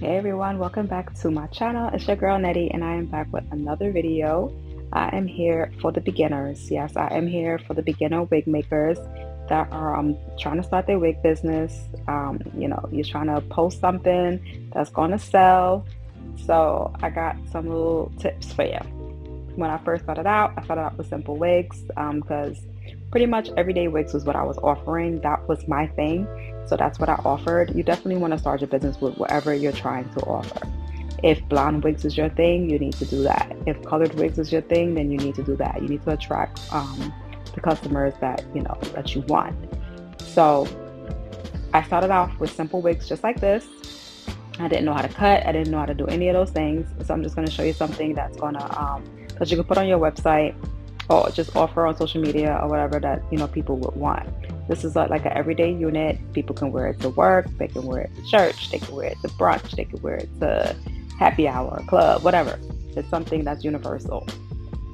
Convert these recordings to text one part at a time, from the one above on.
Hey everyone, welcome back to my channel. It's your girl Nettie and I am back with another video. I am here for the beginners. Yes, I am here for the beginner wig makers that are trying to start their wig business. You're trying to post something that's going to sell. So I got some little tips for you. When I started out with simple wigs because pretty much everyday wigs was what I was offering. That was my thing. So that's what I offered. You definitely want to start your business with whatever you're trying to offer. If blonde wigs is your thing, you need to do that. If colored wigs is your thing, then you need to do that. You need to attract the customers that that you want. So I started off with simple wigs just like this. I didn't know how to cut. I didn't know how to do any of those things. So I'm just going to show you something that's going to that you can put on your website or just offer on social media or whatever that people would want. This is like an everyday unit. People can wear it to work. They can wear it to church. They can wear it to brunch. They can wear it to happy hour, club, whatever. It's something that's universal.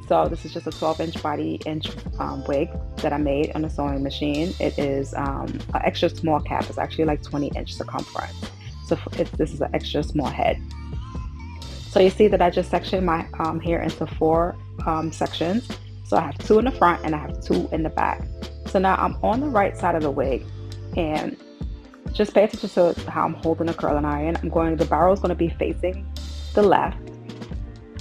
So this is just a 12-inch body inch wig that I made on a sewing machine. It is an extra small cap. It's actually like 20-inch circumference. So this is an extra small head. So you see that I just sectioned my hair into four sections. So I have two in the front and I have two in the back. So now I'm on the right side of the wig, and just pay attention to how I'm holding the curling iron. The barrel is going to be facing the left.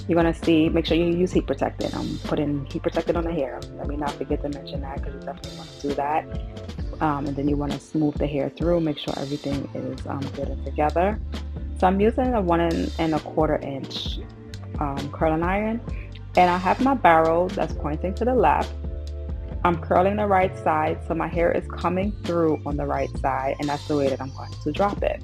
You're going to see, make sure you use heat protectant. I'm putting heat protectant on the hair. Let me not forget to mention that because you definitely want to do that. And then you want to smooth the hair through, make sure everything is good and together. So I'm using a 1 1/4 inch curling iron, and I have my barrel that's pointing to the left. I'm curling the right side, so my hair is coming through on the right side, and that's the way that I'm going to drop it.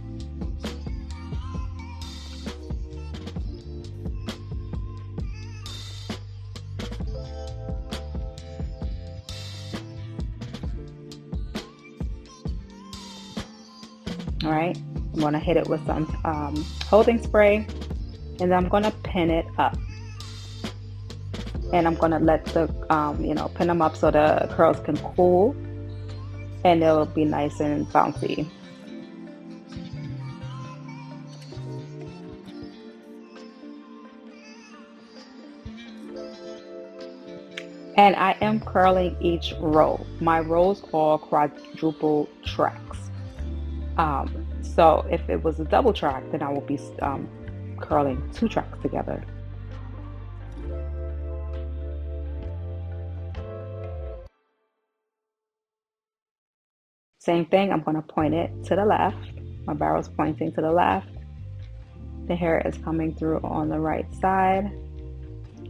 All right, I'm going to hit it with some holding spray, and then I'm going to pin it up. And I'm going to let the, pin them up so the curls can cool and they'll be nice and bouncy. And I am curling each row. My rows are quadruple tracks. So if it was a double track, then I will be curling 2 tracks together. Same thing, I'm going to point it to the left. My barrel's pointing to the left. The hair is coming through on the right side,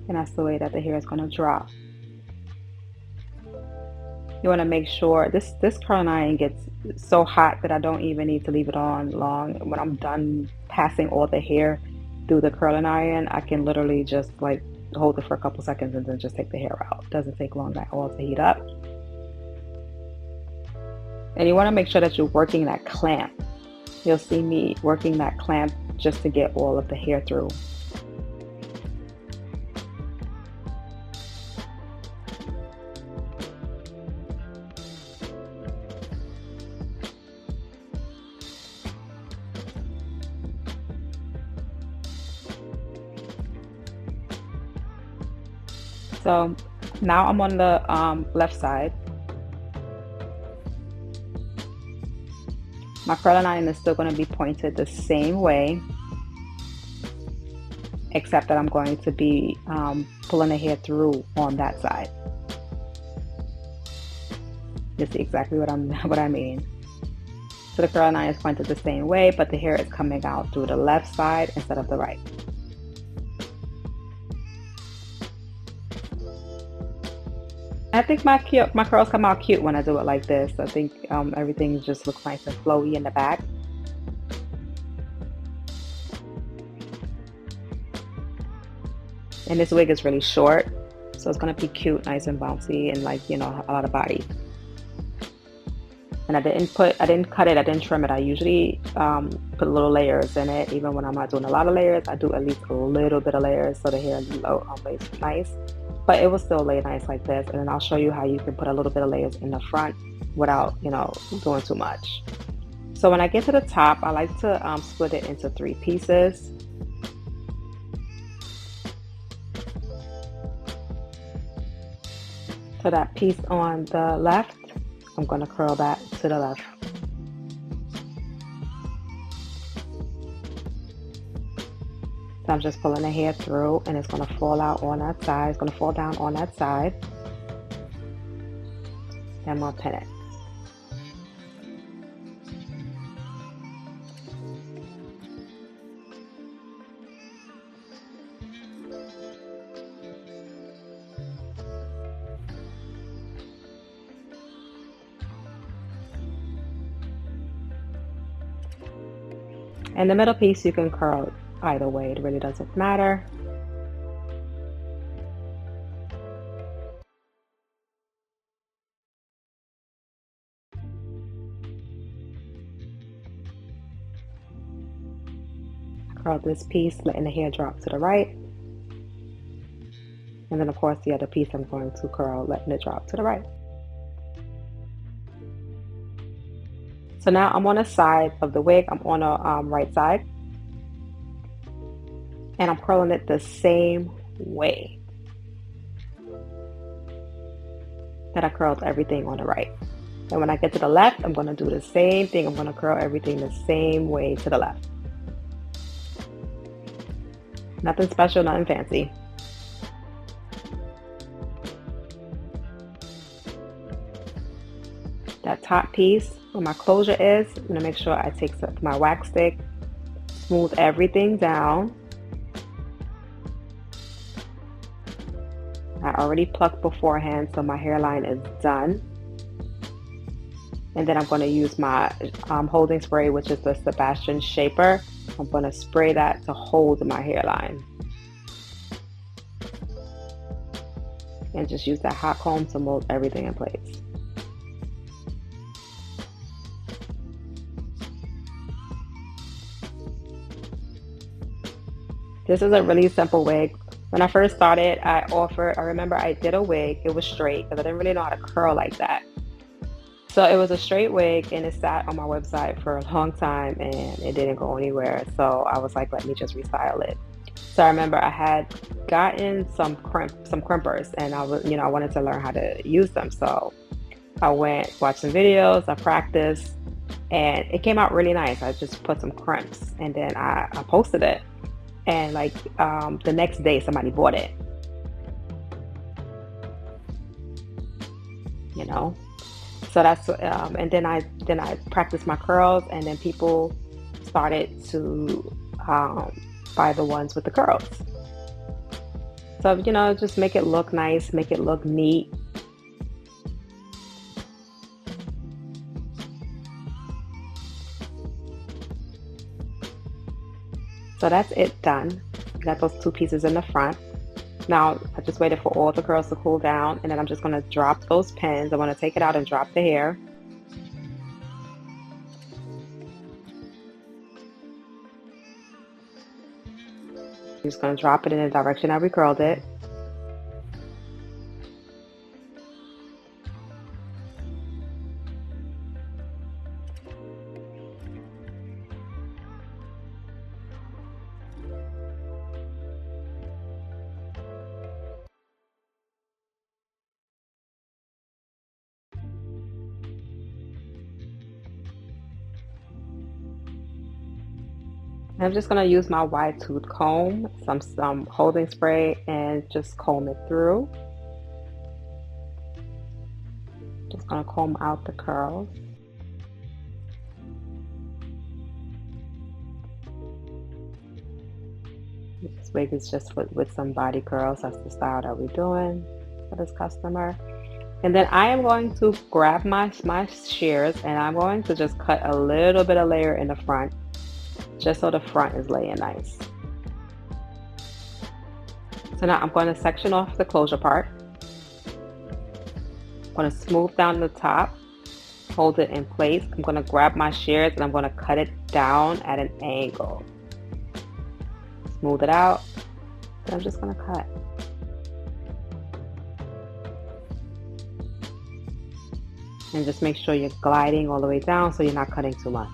and that's the way that the hair is going to drop. You want to make sure this curling iron gets so hot that I don't even need to leave it on long. When I'm done passing all the hair through the curling iron, I can literally just like hold it for a couple seconds and then just take the hair out. It doesn't take long at all to heat up. And you want to make sure that you're working that clamp. You'll see me working that clamp just to get all of the hair through. So now I'm on the left side. My curling iron is still going to be pointed the same way, except that I'm going to be pulling the hair through on that side. You see exactly what I mean. So the curling iron is pointed the same way, but the hair is coming out through the left side instead of the right. I think my curls come out cute when I do it like this. I think everything just looks nice and flowy in the back. And this wig is really short, so it's gonna be cute, nice and bouncy, and like a lot of body. And I didn't cut it, I didn't trim it. I usually put little layers in it. Even when I'm not doing a lot of layers, I do at least a little bit of layers so the hair lays nice. But it will still lay nice like this. And then I'll show you how you can put a little bit of layers in the front without doing too much. So when I get to the top, I like to split it into 3 pieces. So that piece on the left, I'm going to curl that to the left. So I'm just pulling the hair through, and it's going to fall out on that side. It's going to fall down on that side. Then I'm going to pin it. And the middle piece you can curl either way, it really doesn't matter. Curl this piece, letting the hair drop to the right. And then of course the other piece I'm going to curl, letting it drop to the right. So now I'm on the side of the wig, I'm on the right side. And I'm curling it the same way that I curled everything on the right. And when I get to the left, I'm going to do the same thing. I'm going to curl everything the same way to the left. Nothing special, nothing fancy. That top piece where my closure is, I'm going to make sure I take my wax stick, smooth everything down. I already plucked beforehand, so my hairline is done. And then I'm going to use my holding spray, which is the Sebastian Shaper. I'm going to spray that to hold my hairline. And just use that hot comb to mold everything in place. This is a really simple wig. When I first started, I remember I did a wig. It was straight because I didn't really know how to curl like that. So it was a straight wig, and it sat on my website for a long time and it didn't go anywhere. So I was like, let me just restyle it. So I remember I had gotten some crimpers, and I wanted to learn how to use them. So I watched some videos, I practiced, and it came out really nice. I just put some crimps, and then I posted it. And like the next day somebody bought it, so that's and then I practiced my curls, and then people started to buy the ones with the curls. So just make it look nice, make it look neat. So that's it done. Got those 2 pieces in the front. Now I just waited for all the curls to cool down, and then I'm just going to drop those pins. I want to take it out and drop the hair. I'm just going to drop it in the direction I recurled it. I'm just going to use my wide tooth comb, some holding spray, and just comb it through. Just going to comb out the curls. This wig is just with some body curls. That's the style that we're doing for this customer. And then I am going to grab my shears, and I'm going to just cut a little bit of layer in the front, just so the front is laying nice. So now I'm going to section off the closure part. I'm going to smooth down the top, hold it in place. I'm going to grab my shears, and I'm going to cut it down at an angle. Smooth it out, and I'm just going to cut. And just make sure you're gliding all the way down so you're not cutting too much.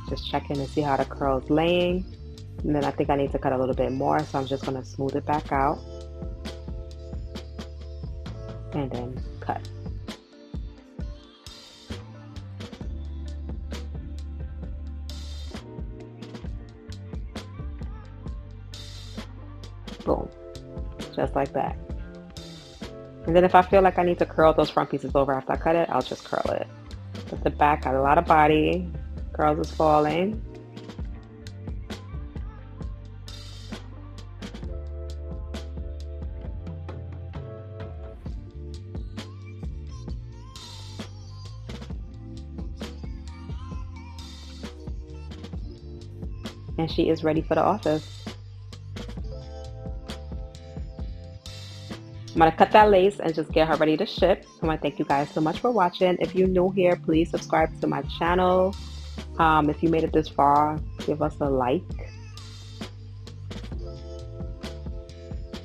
Just checking to see how the curl's laying. And then I think I need to cut a little bit more, so I'm just going to smooth it back out. And then cut. Boom. Just like that. And then if I feel like I need to curl those front pieces over after I cut it, I'll just curl it. But the back got a lot of body. Curls is falling. And she is ready for the office. I'm gonna cut that lace and just get her ready to ship. I want to thank you guys so much for watching. If you're new here, please subscribe to my channel. If you made it this far, give us a like.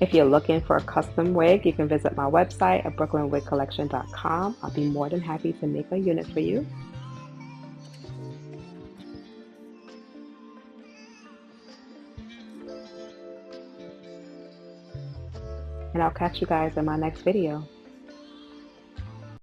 If you're looking for a custom wig, you can visit my website at brooklynwigcollection.com. I'll be more than happy to make a unit for you. And I'll catch you guys in my next video.